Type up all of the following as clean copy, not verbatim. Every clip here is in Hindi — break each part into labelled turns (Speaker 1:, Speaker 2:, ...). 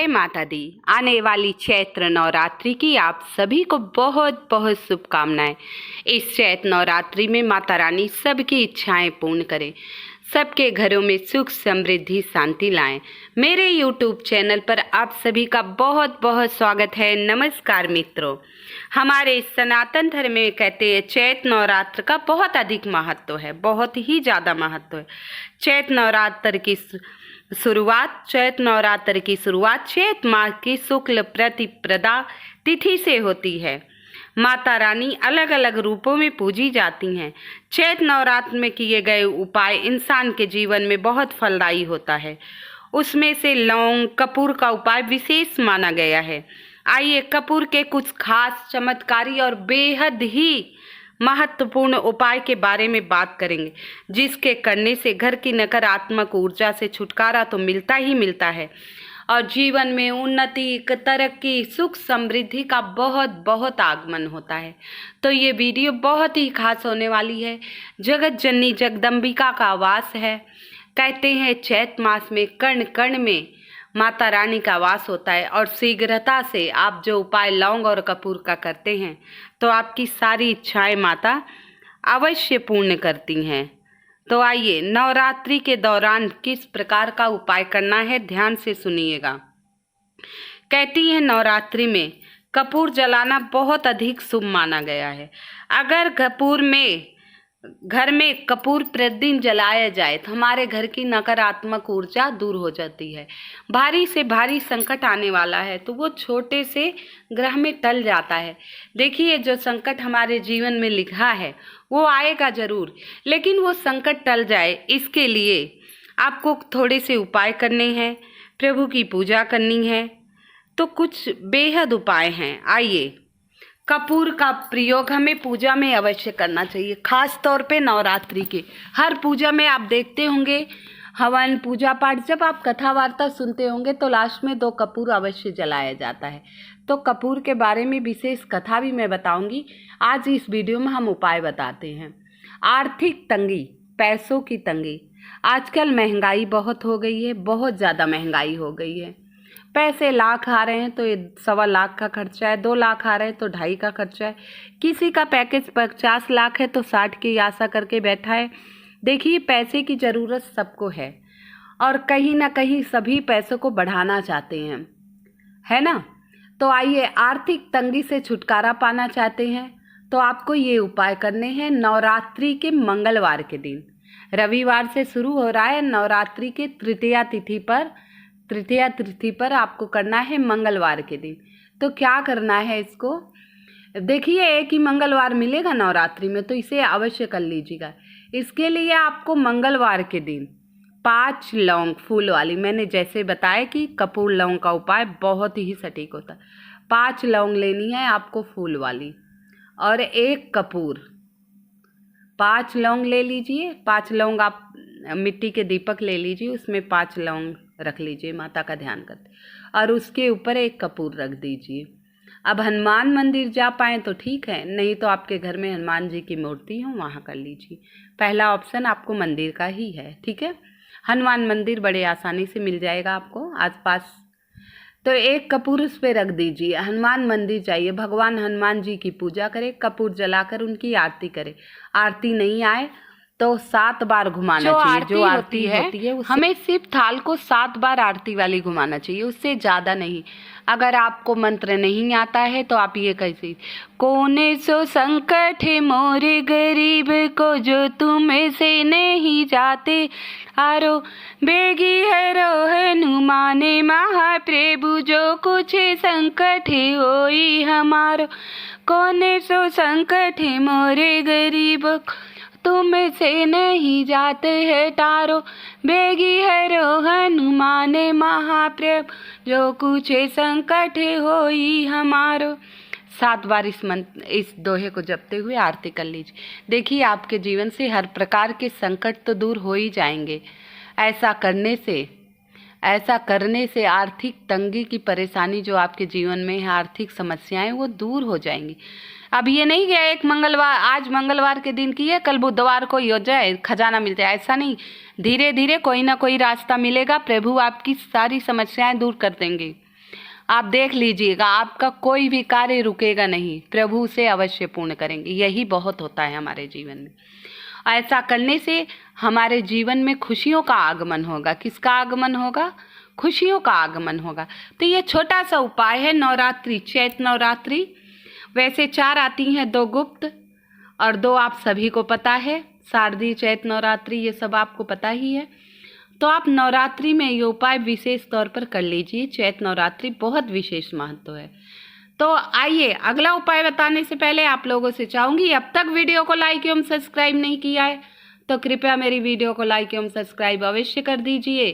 Speaker 1: माता दी। आने वाली चैत्र नवरात्रि की आप सभी को बहुत बहुत शुभकामनाएं। इस चैत्र नवरात्रि में माता रानी सबकी इच्छाएं पूर्ण करें, सबके घरों में सुख समृद्धि शांति लाएं। मेरे YouTube चैनल पर आप सभी का बहुत बहुत स्वागत है। नमस्कार मित्रों, हमारे सनातन धर्म में कहते हैं चैत्र नवरात्र का बहुत अधिक महत्व है, बहुत ही ज़्यादा महत्व है। चैत्र नवरात्र की शुरुआत चैत माह की शुक्ल प्रतिपदा तिथि से होती है। माता रानी अलग अलग रूपों में पूजी जाती हैं। चैत्र नवरात्र में किए गए उपाय इंसान के जीवन में बहुत फलदायी होता है। उसमें से लौंग कपूर का उपाय विशेष माना गया है। आइए कपूर के कुछ खास चमत्कारी और बेहद ही महत्वपूर्ण उपाय के बारे में बात करेंगे, जिसके करने से घर की नकारात्मक ऊर्जा से छुटकारा तो मिलता ही मिलता है और जीवन में उन्नति, तरक्की, सुख समृद्धि का बहुत बहुत आगमन होता है। तो ये वीडियो बहुत ही खास होने वाली है। जगत जननी जगदम्बिका का वास है। कहते हैं चैत मास में कण कण में माता रानी का वास होता है और शीघ्रता से आप जो उपाय लौंग और कपूर का करते हैं तो आपकी सारी इच्छाएं माता अवश्य पूर्ण करती हैं। तो आइए नवरात्रि के दौरान किस प्रकार का उपाय करना है, ध्यान से सुनिएगा। कहती हैं नवरात्रि में कपूर जलाना बहुत अधिक शुभ माना गया है। अगर घर में कपूर प्रतिदिन जलाया जाए तो हमारे घर की नकारात्मक ऊर्जा दूर हो जाती है। भारी से भारी संकट आने वाला है तो वो छोटे से ग्रह में टल जाता है। देखिए, जो संकट हमारे जीवन में लिखा है वो आएगा जरूर, लेकिन वो संकट टल जाए इसके लिए आपको थोड़े से उपाय करने हैं, प्रभु की पूजा करनी है। तो कुछ बेहद उपाय हैं। आइए, कपूर का प्रयोग हमें पूजा में अवश्य करना चाहिए, खास तौर पे नवरात्रि के हर पूजा में। आप देखते होंगे हवन पूजा पाठ, जब आप कथा वार्ता सुनते होंगे तो लास्ट में 2 कपूर अवश्य जलाया जाता है। तो कपूर के बारे में विशेष कथा भी मैं बताऊंगी। आज इस वीडियो में हम उपाय बताते हैं। आर्थिक तंगी, पैसों की तंगी। आजकल महंगाई बहुत हो गई है, बहुत ज़्यादा महंगाई हो गई है। पैसे लाख आ रहे हैं तो ये 1.25 लाख का खर्चा है, 2 लाख आ रहे हैं तो 2.5 का खर्चा है। किसी का पैकेज 50 लाख है तो 60 की आशा करके बैठा है। देखिए, पैसे की ज़रूरत सबको है और कहीं ना कहीं सभी पैसों को बढ़ाना चाहते हैं, है ना। तो आइए, आर्थिक तंगी से छुटकारा पाना चाहते हैं तो आपको ये उपाय करने हैं। नवरात्रि के मंगलवार के दिन, रविवार से शुरू हो रहा है, नवरात्रि के तृतीया तिथि पर आपको करना है मंगलवार के दिन। तो क्या करना है इसको, देखिए एक ही मंगलवार मिलेगा नवरात्रि में, तो इसे अवश्य कर लीजिएगा। इसके लिए आपको मंगलवार के दिन 5 लौंग फूल वाली, मैंने जैसे बताया कि कपूर लौंग का उपाय बहुत ही सटीक होता है। 5 लौंग लेनी है आपको फूल वाली और 1 कपूर। 5 लौंग ले लीजिए। 5 लौंग आप मिट्टी के दीपक ले लीजिए, उसमें 5 लौंग रख लीजिए माता का ध्यान करते, और उसके ऊपर 1 कपूर रख दीजिए। अब हनुमान मंदिर जा पाएँ तो ठीक है, नहीं तो आपके घर में हनुमान जी की मूर्ति हो वहाँ कर लीजिए। पहला ऑप्शन आपको मंदिर का ही है, ठीक है। हनुमान मंदिर बड़े आसानी से मिल जाएगा आपको आसपास। तो 1 कपूर उस पर रख दीजिए। हनुमान मंदिर जाइए, भगवान हनुमान जी की पूजा करें, कपूर जलाकर उनकी आरती करें। आरती नहीं आए तो 7 बार घुमाना चाहिए। जो आरती होती है हमें सिर्फ थाल को 7 बार आरती वाली घुमाना चाहिए, उससे ज़्यादा नहीं। अगर आपको मंत्र नहीं आता है तो आप ये कैसे, कोने सो संकट मोरे गरीब को जो तुम से नहीं जाते, आरो बेगी है रो हनुमाने महाप्रभु जो कुछ संकट होई हमारो, कोने सो संकट मोरे गरीब तुम से नहीं जाते है टारो, बेगी है रो हनुमान महाप्रभु जो कुछ संकट होई हमारो। 7 बार इस दोहे को जपते हुए आरती कर लीजिए। देखिए, आपके जीवन से हर प्रकार के संकट तो दूर हो ही जाएंगे। ऐसा करने से आर्थिक तंगी की परेशानी जो आपके जीवन में है, आर्थिक समस्याएं, वो दूर हो जाएंगी। अब ये नहीं कि एक मंगलवार, आज मंगलवार के दिन किए कल बुधवार को ही हो जाए खजाना मिल जाए, ऐसा नहीं। धीरे धीरे कोई ना कोई रास्ता मिलेगा, प्रभु आपकी सारी समस्याएं दूर कर देंगे। आप देख लीजिएगा, आपका कोई भी कार्य रुकेगा नहीं, प्रभु से अवश्य पूर्ण करेंगे। यही बहुत होता है हमारे जीवन में। ऐसा करने से हमारे जीवन में खुशियों का आगमन होगा। किसका आगमन होगा? खुशियों का आगमन होगा। तो ये छोटा सा उपाय है नवरात्रि, चैत्र नवरात्रि। वैसे 4 आती हैं, 2 गुप्त और 2 आप सभी को पता है, शारदीय, चैत्र नवरात्रि, ये सब आपको पता ही है। तो आप नवरात्रि में ये उपाय विशेष तौर पर कर लीजिए। चैत्र नवरात्रि बहुत विशेष महत्व है। तो आइए, अगला उपाय बताने से पहले आप लोगों से चाहूँगी, अब तक वीडियो को लाइक एवं सब्सक्राइब नहीं किया है तो कृपया मेरी वीडियो को लाइक एवं सब्सक्राइब अवश्य कर दीजिए।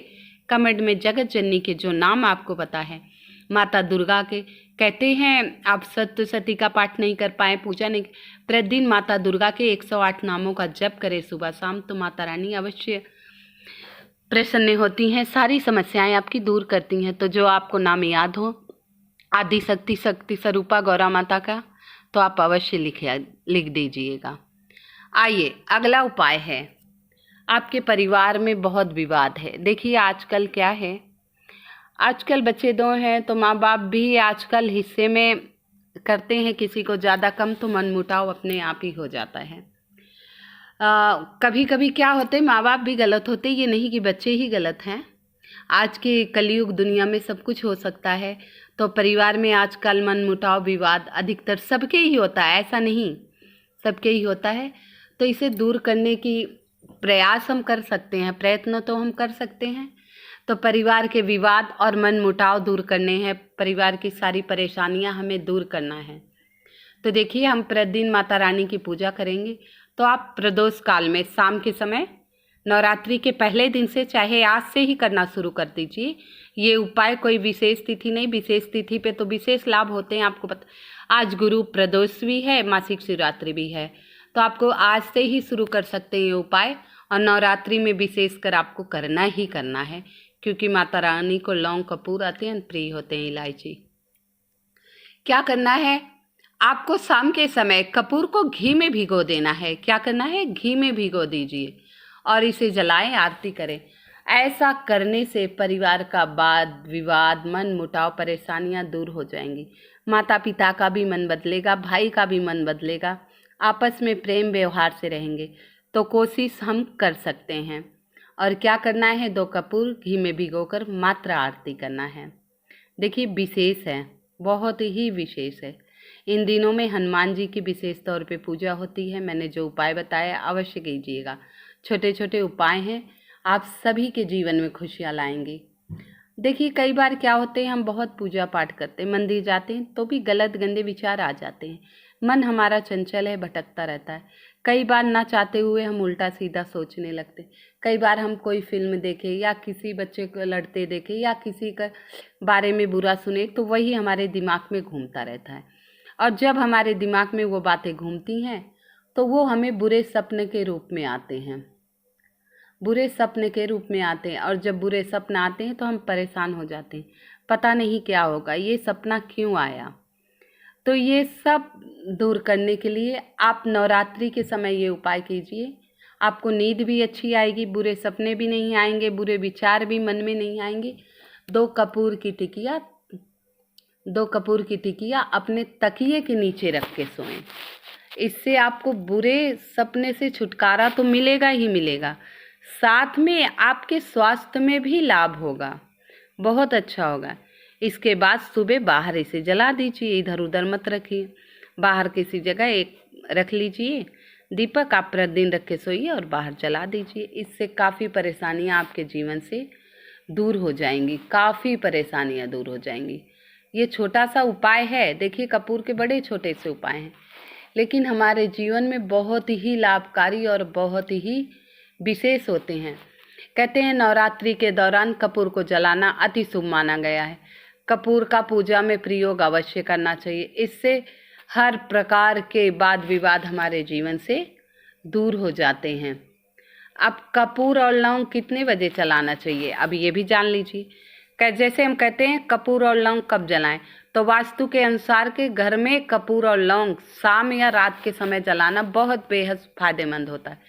Speaker 1: कमेंट में जगत जननी के जो नाम आपको पता है, माता दुर्गा के, कहते हैं आप सप्तशती का पाठ नहीं कर पाए, पूजा नहीं, प्रतिदिन माता दुर्गा के 108 नामों का जप करें सुबह शाम, तो माता रानी अवश्य प्रसन्न होती हैं, सारी समस्याएं आपकी दूर करती हैं। तो जो आपको नाम याद हो आदि शक्ति, शक्ति स्वरूपा गौरा माता का, तो आप अवश्य लिख दीजिएगा। आइए, अगला उपाय है, आपके परिवार में बहुत विवाद है। देखिए आजकल क्या है, आजकल बच्चे 2 हैं तो माँ बाप भी आजकल हिस्से में करते हैं, किसी को ज़्यादा कम तो मनमुटाव अपने आप ही हो जाता है। कभी कभी क्या होते, माँ बाप भी गलत होते, ये नहीं कि बच्चे ही गलत हैं। आज के कलयुग दुनिया में सब कुछ हो सकता है। तो परिवार में आजकल मनमुटाव, विवाद अधिकतर सबके ही होता है, ऐसा नहीं, सबके ही होता है। तो इसे दूर करने की प्रयास हम कर सकते हैं, प्रयत्न तो हम कर सकते हैं। तो परिवार के विवाद और मनमुटाव दूर करने हैं, परिवार की सारी परेशानियां हमें दूर करना है। तो देखिए, हम प्रतिदिन माता रानी की पूजा करेंगे। तो आप प्रदोष काल में शाम के समय, नवरात्रि के पहले दिन से, चाहे आज से ही करना शुरू कर दीजिए। ये उपाय कोई विशेष तिथि नहीं, विशेष तिथि पे तो विशेष लाभ होते हैं, आपको पता। आज गुरु प्रदोष भी है, मासिक शिवरात्रि भी है, तो आपको आज से ही शुरू कर सकते हैं ये उपाय। और नवरात्रि में विशेषकर आपको करना ही करना है, क्योंकि माता रानी को लौंग, कपूर अत्यंत प्रिय होते हैं, इलायची। क्या करना है आपको? शाम के समय कपूर को घी में भिगो देना है। क्या करना है? घी में भिगो दीजिए और इसे जलाएं, आरती करें। ऐसा करने से परिवार का वाद विवाद, मन मुटाव, परेशानियां दूर हो जाएंगी। माता पिता का भी मन बदलेगा, भाई का भी मन बदलेगा, आपस में प्रेम व्यवहार से रहेंगे। तो कोशिश हम कर सकते हैं। और क्या करना है? 2 कपूर घी में भिगोकर मात्र आरती करना है। देखिए विशेष है, बहुत ही विशेष है। इन दिनों में हनुमान जी की विशेष तौर पे पूजा होती है। मैंने जो उपाय बताया अवश्य कीजिएगा। छोटे छोटे उपाय हैं, आप सभी के जीवन में खुशियाँ लाएंगे। देखिए कई बार क्या होते हैं, हम बहुत पूजा पाठ करते हैं, मंदिर जाते हैं तो भी गलत गंदे विचार आ जाते हैं। मन हमारा चंचल है, भटकता रहता है। कई बार ना चाहते हुए हम उल्टा सीधा सोचने लगते। कई बार हम कोई फिल्म देखें या किसी बच्चे को लड़ते देखें या किसी के बारे में बुरा सुने, तो वही हमारे दिमाग में घूमता रहता है। और जब हमारे दिमाग में वो बातें घूमती हैं तो वो हमें बुरे सपने के रूप में आते हैं, बुरे सपने के रूप में आते हैं। और जब बुरे सपने आते हैं तो हम परेशान हो जाते हैं, पता नहीं क्या होगा, ये सपना क्यों आया। तो ये सब दूर करने के लिए आप नवरात्रि के समय ये उपाय कीजिए। आपको नींद भी अच्छी आएगी, बुरे सपने भी नहीं आएंगे, बुरे विचार भी मन में नहीं आएंगे। 2 कपूर की टिकिया अपने तकिए के नीचे रख के सोएं। इससे आपको बुरे सपने से छुटकारा तो मिलेगा ही मिलेगा, साथ में आपके स्वास्थ्य में भी लाभ होगा, बहुत अच्छा होगा। इसके बाद सुबह बाहर इसे जला दीजिए, इधर उधर मत रखिए, बाहर किसी जगह एक रख लीजिए दीपक, आप प्रतिदिन रख के सोइए और बाहर जला दीजिए। इससे काफ़ी परेशानियां आपके जीवन से दूर हो जाएंगी, काफ़ी परेशानियां दूर हो जाएंगी। ये छोटा सा उपाय है, देखिए कपूर के बड़े छोटे से उपाय हैं, लेकिन हमारे जीवन में बहुत ही लाभकारी और बहुत ही विशेष होते हैं। कहते हैं नवरात्रि के दौरान कपूर को जलाना अति शुभ माना गया है। कपूर का पूजा में प्रयोग अवश्य करना चाहिए। इससे हर प्रकार के वाद विवाद हमारे जीवन से दूर हो जाते हैं। अब कपूर और लौंग कितने बजे जलाना चाहिए, अब ये भी जान लीजिए। जैसे हम कहते हैं कपूर और लौंग कब जलाएं, तो वास्तु के अनुसार के घर में कपूर और लौंग शाम या रात के समय जलाना बहुत बेहद फायदेमंद होता है।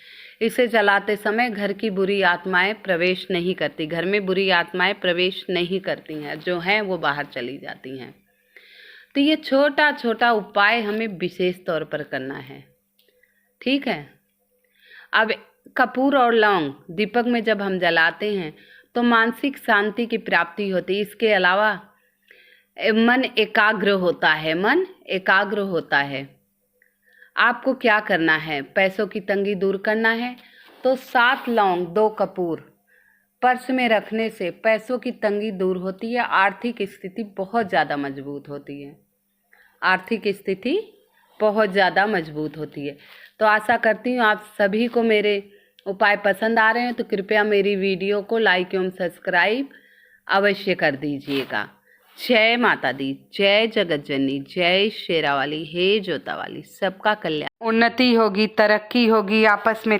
Speaker 1: इसे चलाते समय घर की बुरी आत्माएं प्रवेश नहीं करती, घर में बुरी आत्माएं प्रवेश नहीं करती हैं, जो हैं वो बाहर चली जाती हैं। तो ये छोटा छोटा उपाय हमें विशेष तौर पर करना है, ठीक है। अब कपूर और लौंग दीपक में जब हम जलाते हैं तो मानसिक शांति की प्राप्ति होती है। इसके अलावा मन एकाग्र होता है, मन एकाग्र होता है। आपको क्या करना है, पैसों की तंगी दूर करना है तो 7 लौंग 2 कपूर पर्स में रखने से पैसों की तंगी दूर होती है, आर्थिक स्थिति बहुत ज़्यादा मजबूत होती है, आर्थिक स्थिति बहुत ज़्यादा मजबूत होती है। तो आशा करती हूँ आप सभी को मेरे उपाय पसंद आ रहे हैं, तो कृपया मेरी वीडियो को लाइक एवं सब्सक्राइब अवश्य कर दीजिएगा। जय माता दी, जय जगत जननी, जय शेरावाली, हे जोतावाली। सबका कल्याण, उन्नति होगी, तरक्की होगी, आपस में